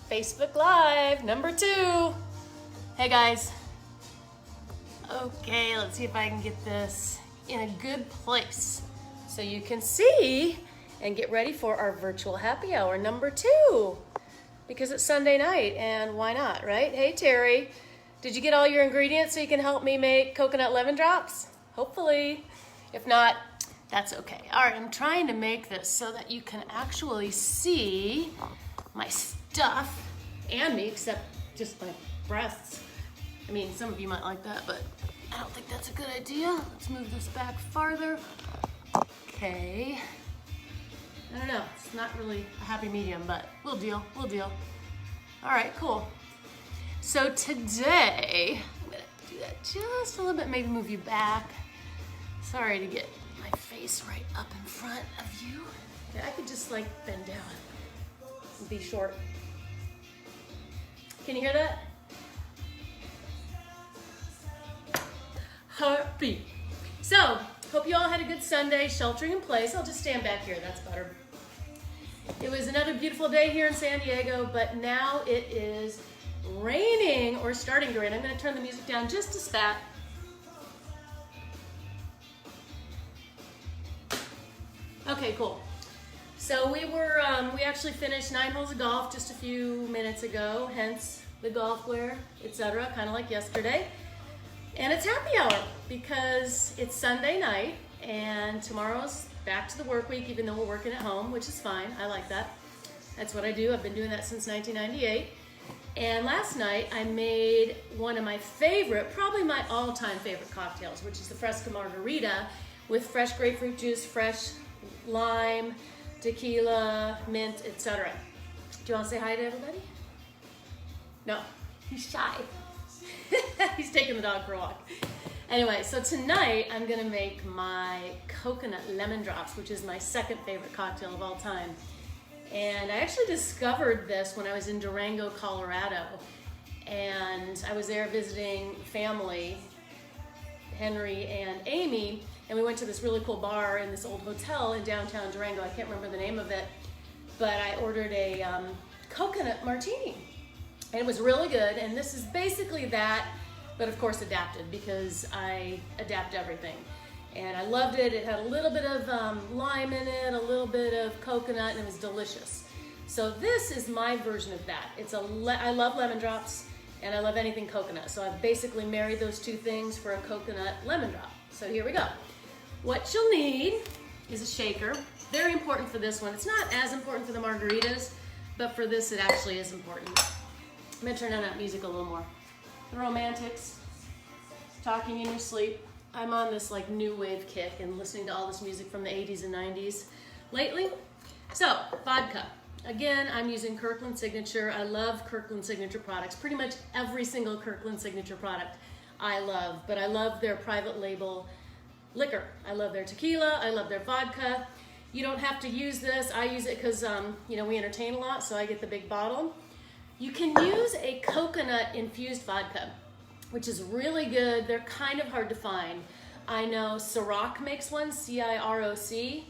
Facebook Live, number 2. Hey guys. Okay, let's see if I can get this in a good place so you can see and get ready for our virtual happy hour number 2. Because it's Sunday night and why not, right? Hey Terry, did you get all your ingredients so you can help me make coconut lemon drops? Hopefully. If not, that's okay. All right, I'm trying to make this so that you can actually see my stuff and me, except just my breasts. I mean, some of you might like that, but I don't think that's a good idea. Let's move this back farther. Okay. I don't know, it's not really a happy medium, but we'll deal. All right, cool. So today, I'm gonna do that just a little bit, maybe move you back. Sorry to get my face right up in front of you. Okay, I could just like bend down and be short. Can you hear that? Heartbeat. So, hope you all had a good Sunday sheltering in place. I'll just stand back here, that's better. It was another beautiful day here in San Diego, but now it is raining or starting to rain. I'm gonna turn the music down just a spat. Okay, cool. So we actually finished 9 holes of golf just a few minutes ago, hence the golf wear, etc., kind of like yesterday. And it's happy hour because it's Sunday night and tomorrow's back to the work week, even though we're working at home, which is fine. I like that. That's what I do. I've been doing that since 1998. And last night I made one of my favorite, probably my all-time favorite cocktails, which is the Fresca Margarita with fresh grapefruit juice, fresh lime, tequila, mint, etc. Do you want to say hi to everybody? No, he's shy. He's taking the dog for a walk. Anyway, so tonight I'm gonna make my coconut lemon drops, which is my second favorite cocktail of all time. And I actually discovered this when I was in Durango, Colorado. And I was there visiting family, Henry and Amy, and we went to this really cool bar in this old hotel in downtown Durango. I can't remember the name of it, but I ordered a coconut martini. And it was really good, and this is basically that, but of course adapted, because I adapt everything. And I loved it. It had a little bit of lime in it, a little bit of coconut, and it was delicious. So this is my version of that. I love lemon drops, and I love anything coconut. So I've basically married those two things for a coconut lemon drop. So here we go. What you'll need is a shaker. Very important for this one. It's not as important for the margaritas, but for this it actually is important. I'm gonna turn down that music a little more. The Romantics, Talking in Your Sleep. I'm on this like new wave kick and listening to all this music from the 80s and 90s lately. So, vodka. Again, I'm using Kirkland Signature. I love Kirkland Signature products. Pretty much every single Kirkland Signature product I love, but I love their private label liquor. I love their tequila, I love their vodka. You don't have to use this. I use it because we entertain a lot, so I get the big bottle. You can use a coconut infused vodka, which is really good. They're kind of hard to find. I know Ciroc makes one, C-I-R-O-C,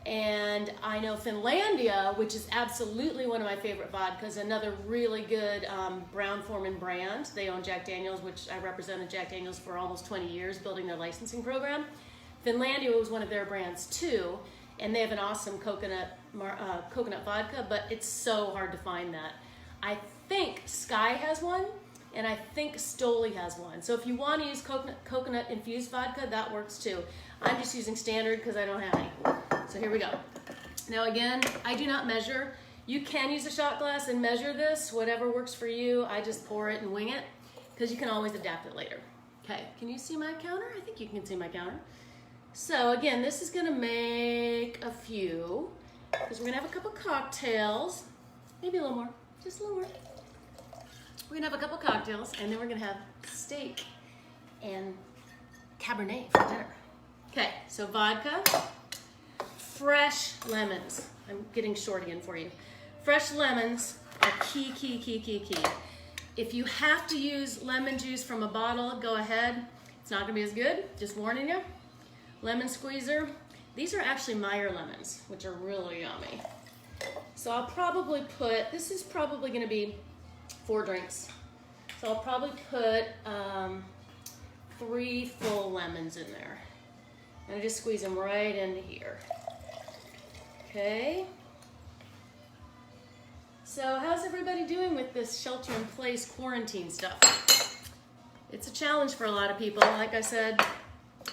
and I know Finlandia, which is absolutely one of my favorite vodkas, another really good Brown-Forman brand. They own Jack Daniels, which I represented Jack Daniels for almost 20 years, building their licensing program. Finlandia was one of their brands too, and they have an awesome coconut vodka, but it's so hard to find that. I think Sky has one, and I think Stoli has one. So if you want to use coconut infused vodka, that works too. I'm just using standard because I don't have any. So here we go. Now again, I do not measure. You can use a shot glass and measure this, whatever works for you. I just pour it and wing it because you can always adapt it later. Okay, can you see my counter? I think you can see my counter. So again, this is gonna make a few because we're gonna have a couple cocktails, maybe a little more. Just a little more. We're gonna have a couple cocktails and then we're gonna have steak and Cabernet for dinner. Okay, so vodka, fresh lemons. I'm getting short again for you. Fresh lemons are key. If you have to use lemon juice from a bottle, go ahead. It's not gonna be as good, just warning you. Lemon squeezer. These are actually Meyer lemons, which are really yummy. So I'll probably put, this is probably gonna be 4 drinks. So I'll probably put 3 full lemons in there. And I just squeeze them right into here. Okay. So how's everybody doing with this shelter-in-place quarantine stuff? It's a challenge for a lot of people. Like I said,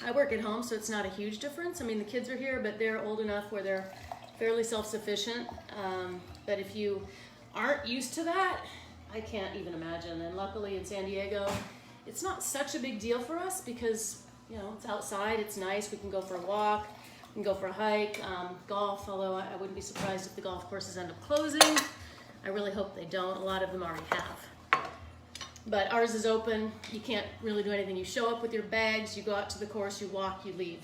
I work at home, so it's not a huge difference. I mean, the kids are here, but they're old enough where they're fairly self-sufficient. But if you aren't used to that, I can't even imagine. And luckily in San Diego, it's not such a big deal for us because, you know, it's outside, it's nice. We can go for a walk, we can go for a hike, golf, although I wouldn't be surprised if the golf courses end up closing. I really hope they don't. A lot of them already have. But ours is open. You can't really do anything. You show up with your bags, you go out to the course, you walk, you leave.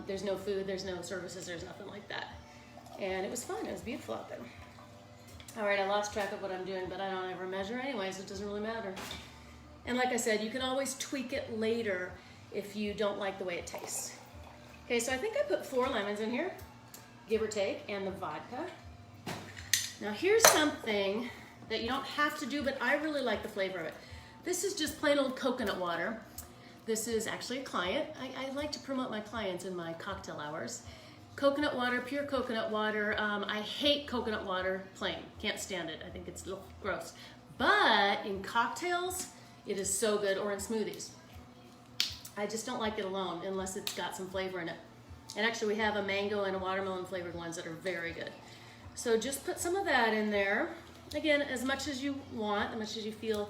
There's no food, there's no services, there's nothing like that. And it was fun, it was beautiful out there. All right, I lost track of what I'm doing, but I don't ever measure anyway, so it doesn't really matter. And like I said, you can always tweak it later if you don't like the way it tastes. Okay, so I think I put 4 lemons in here, give or take, and the vodka. Now here's something that you don't have to do, but I really like the flavor of it. This is just plain old coconut water. This is actually a client. I like to promote my clients in my cocktail hours. Coconut water, pure coconut water. I hate coconut water plain. Can't stand it. I think it's a little gross. But in cocktails, it is so good, or in smoothies. I just don't like it alone unless it's got some flavor in it. And actually we have a mango and a watermelon flavored ones that are very good. So just put some of that in there. Again, as much as you want, as much as you feel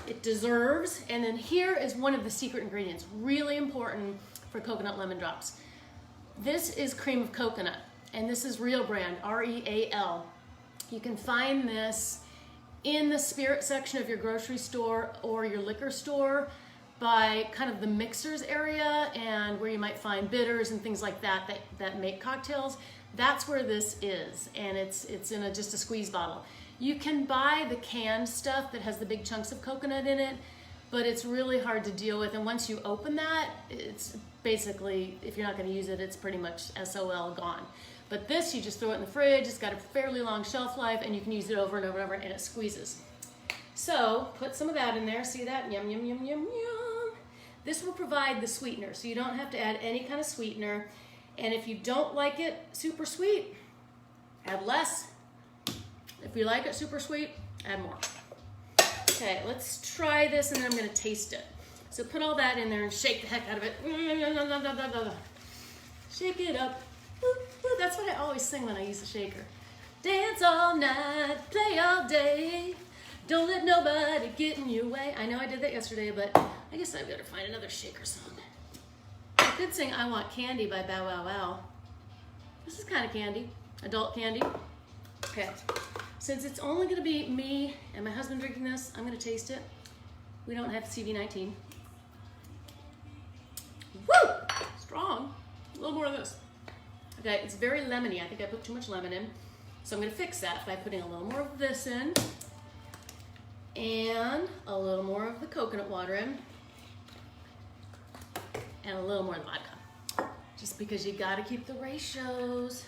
it deserves. And then here is one of the secret ingredients, really important for coconut lemon drops. This is cream of coconut, and this is Real brand, R-E-A-L. You can find this in the spirit section of your grocery store or your liquor store by kind of the mixers area and where you might find bitters and things like that that make cocktails. That's where this is, and it's in just a squeeze bottle. You can buy the canned stuff that has the big chunks of coconut in it, but it's really hard to deal with. And once you open that, it's basically, if you're not going to use it, it's pretty much SOL gone. But this, you just throw it in the fridge. It's got a fairly long shelf life, and you can use it over and over and over, and it squeezes. So put some of that in there. See that? Yum, yum, yum, yum, yum. This will provide the sweetener, so you don't have to add any kind of sweetener. And if you don't like it super sweet, add less. If you like it super sweet, add more. Okay, let's try this, and then I'm gonna taste it. So put all that in there and shake the heck out of it. Shake it up. That's what I always sing when I use the shaker. Dance all night, play all day. Don't let nobody get in your way. I know I did that yesterday, but I guess I better find another shaker song. I could sing I Want Candy by Bow Wow Wow. This is kind of candy, adult candy. Okay, since it's only gonna be me and my husband drinking this, I'm gonna taste it. We don't have CV19. Woo! Strong. A little more of this. Okay, it's very lemony. I think I put too much lemon in. So I'm gonna fix that by putting a little more of this in and a little more of the coconut water in and a little more of the vodka. Just because you gotta keep the ratios.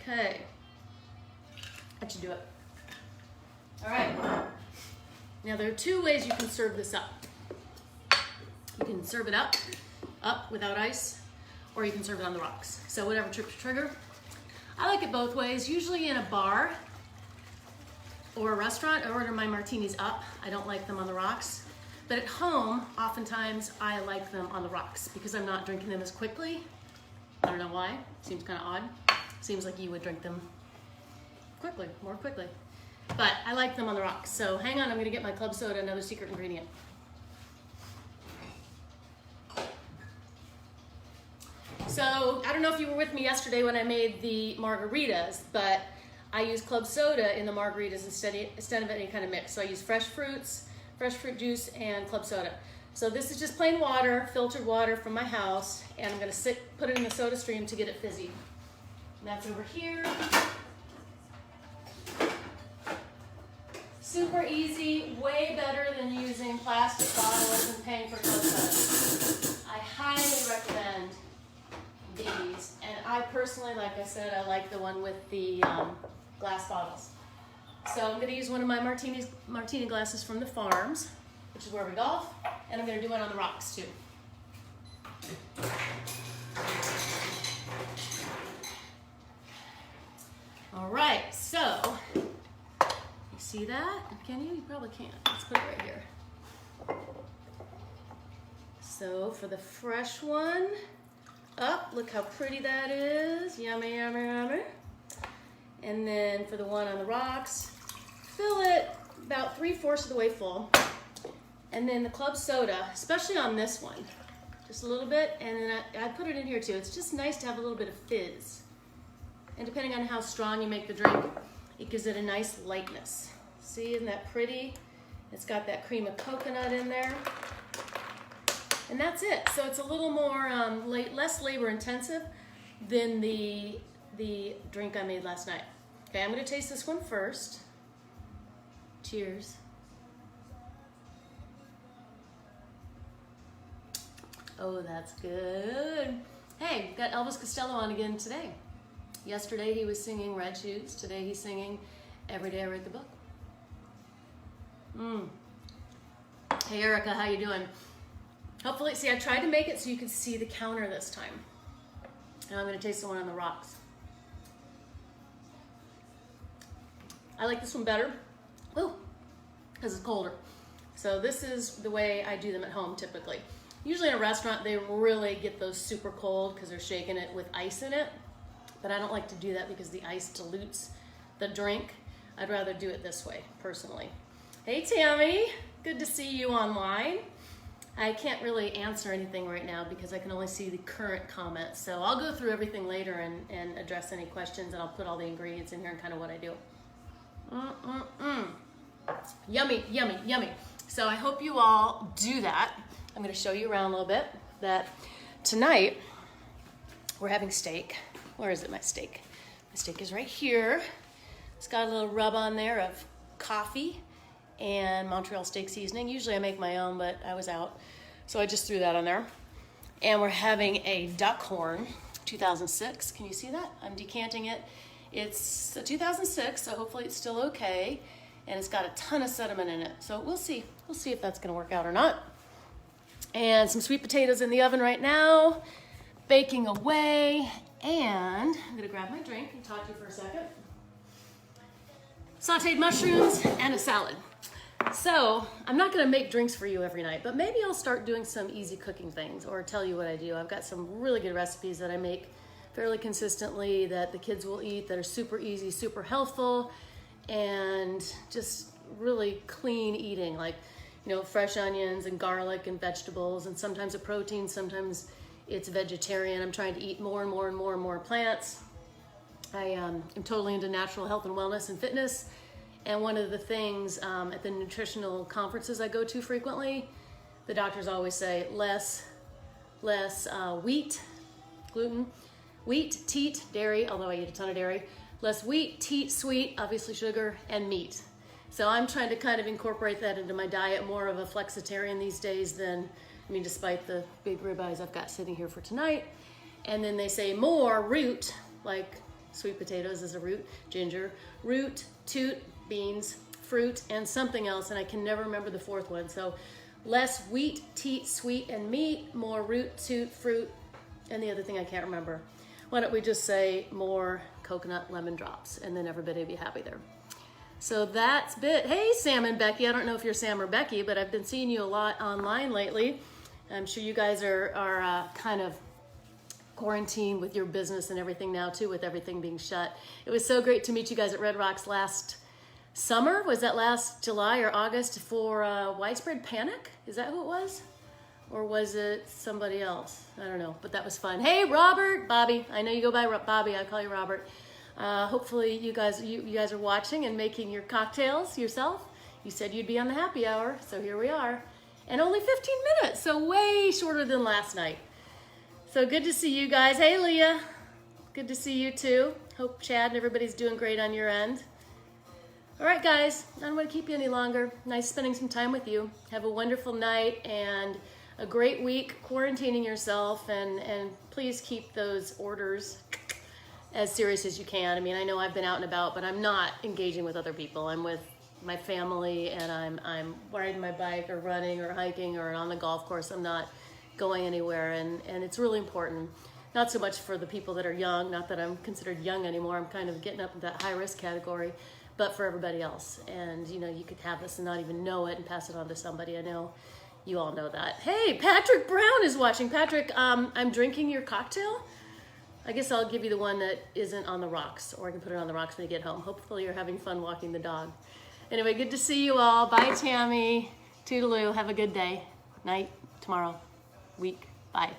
Okay. That should do it. All right. Now there are 2 ways you can serve this up. You can serve it up without ice, or you can serve it on the rocks. So whatever trips your trigger. I like it both ways. Usually in a bar or a restaurant, I order my martinis up. I don't like them on the rocks. But at home, oftentimes I like them on the rocks because I'm not drinking them as quickly. I don't know why. Seems kind of odd. Seems like you would drink them quickly, more quickly. But I like them on the rocks. So hang on, I'm gonna get my club soda, another secret ingredient. So I don't know if you were with me yesterday when I made the margaritas, but I use club soda in the margaritas instead of any kind of mix. So I use fresh fruits, fresh fruit juice, and club soda. So this is just plain water, filtered water from my house, and I'm gonna put it in the soda stream to get it fizzy. And that's over here. Super easy, way better than using plastic bottles and paying for club soda. I highly recommend these, and I personally, like I said, I like the one with the glass bottles. So I'm going to use one of my martini glasses from the farms, which is where we golf, and I'm going to do one on the rocks too. All right, so you see that? Can you? You probably can't. Let's put it right here. So for the fresh one, up, look how pretty that is. Yummy, yummy, yummy. And then for the one on the rocks, fill it about 3/4 of the way full. And then the club soda, especially on this one, just a little bit. And then I put it in here too. It's just nice to have a little bit of fizz. And depending on how strong you make the drink, it gives it a nice lightness. See, isn't that pretty? It's got that cream of coconut in there. And that's it. So it's a little more, less labor intensive than the drink I made last night. Okay, I'm gonna taste this one first. Cheers. Oh, that's good. Hey, got Elvis Costello on again today. Yesterday he was singing Red Shoes. Today he's singing Every Day I Read the Book. Hey Erica, how you doing? Hopefully, see, I tried to make it so you could see the counter this time. And I'm gonna taste the one on the rocks. I like this one better, because it's colder. So this is the way I do them at home typically. Usually in a restaurant, they really get those super cold because they're shaking it with ice in it. But I don't like to do that because the ice dilutes the drink. I'd rather do it this way, personally. Hey Tammy, good to see you online. I can't really answer anything right now because I can only see the current comments. So I'll go through everything later and address any questions, and I'll put all the ingredients in here and kind of what I do. Yummy, yummy, yummy. So I hope you all do that. I'm gonna show you around a little bit that tonight we're having steak. Where is it, my steak? My steak is right here. It's got a little rub on there of coffee and Montreal steak seasoning. Usually I make my own, but I was out, so I just threw that on there. And we're having a duck horn, 2006. Can you see that? I'm decanting it. It's a 2006, so hopefully it's still okay. And it's got a ton of sediment in it. So we'll see. We'll see if that's gonna work out or not. And some sweet potatoes in the oven right now, baking away. And I'm gonna grab my drink and talk to you for a second. Sauteed mushrooms and a salad. So I'm not gonna make drinks for you every night, but maybe I'll start doing some easy cooking things or tell you what I do. I've got some really good recipes that I make fairly consistently that the kids will eat, that are super easy, super healthful, and just really clean eating, like, you know, fresh onions and garlic and vegetables, and sometimes a protein, sometimes it's vegetarian. I'm trying to eat more and more and more and more plants. I am totally into natural health and wellness and fitness. And one of the things at the nutritional conferences I go to frequently, the doctors always say less wheat, gluten, wheat, teat, dairy, although I eat a ton of dairy, less wheat, teat, sweet, obviously sugar, and meat. So I'm trying to kind of incorporate that into my diet, more of a flexitarian these days than, I mean, despite the big ribeyes I've got sitting here for tonight. And then they say more root, like sweet potatoes is a root, ginger, root, toot, beans, fruit, and something else, and I can never remember the fourth one. So less wheat, teat, sweet, and meat, more root, toot, fruit, and the other thing I can't remember. Why don't we just say more coconut lemon drops, and then everybody will be happy there. So that's it. Hey, Sam and Becky. I don't know if you're Sam or Becky, but I've been seeing you a lot online lately. I'm sure you guys are kind of quarantined with your business and everything now too, with everything being shut. It was so great to meet you guys at Red Rocks last summer. Was that last July or August for Widespread Panic? Is that who it was? Or was it somebody else? I don't know, but that was fun. Hey, Robert, Bobby. I know you go by Bobby. I call you Robert. Hopefully you guys are watching and making your cocktails yourself. You said you'd be on the happy hour, so here we are. And only 15 minutes, so way shorter than last night. So good to see you guys. Hey, Leah. Good to see you too. Hope Chad and everybody's doing great on your end. All right, guys, I don't want to keep you any longer. Nice spending some time with you. Have a wonderful night and a great week quarantining yourself, and please keep those orders as serious as you can. I mean, I know I've been out and about, but I'm not engaging with other people. I'm with my family, and I'm riding my bike or running or hiking or on the golf course. I'm not going anywhere, and it's really important. Not so much for the people that are young, not that I'm considered young anymore. I'm kind of getting up in that high risk category, but for everybody else. And you know, you could have this and not even know it and pass it on to somebody. I know you all know that. Hey, Patrick Brown is watching. Patrick, I'm drinking your cocktail. I guess I'll give you the one that isn't on the rocks, or I can put it on the rocks when you get home. Hopefully you're having fun walking the dog. Anyway, good to see you all. Bye, Tammy. Toodaloo. Have a good day. Night, tomorrow, week. Bye.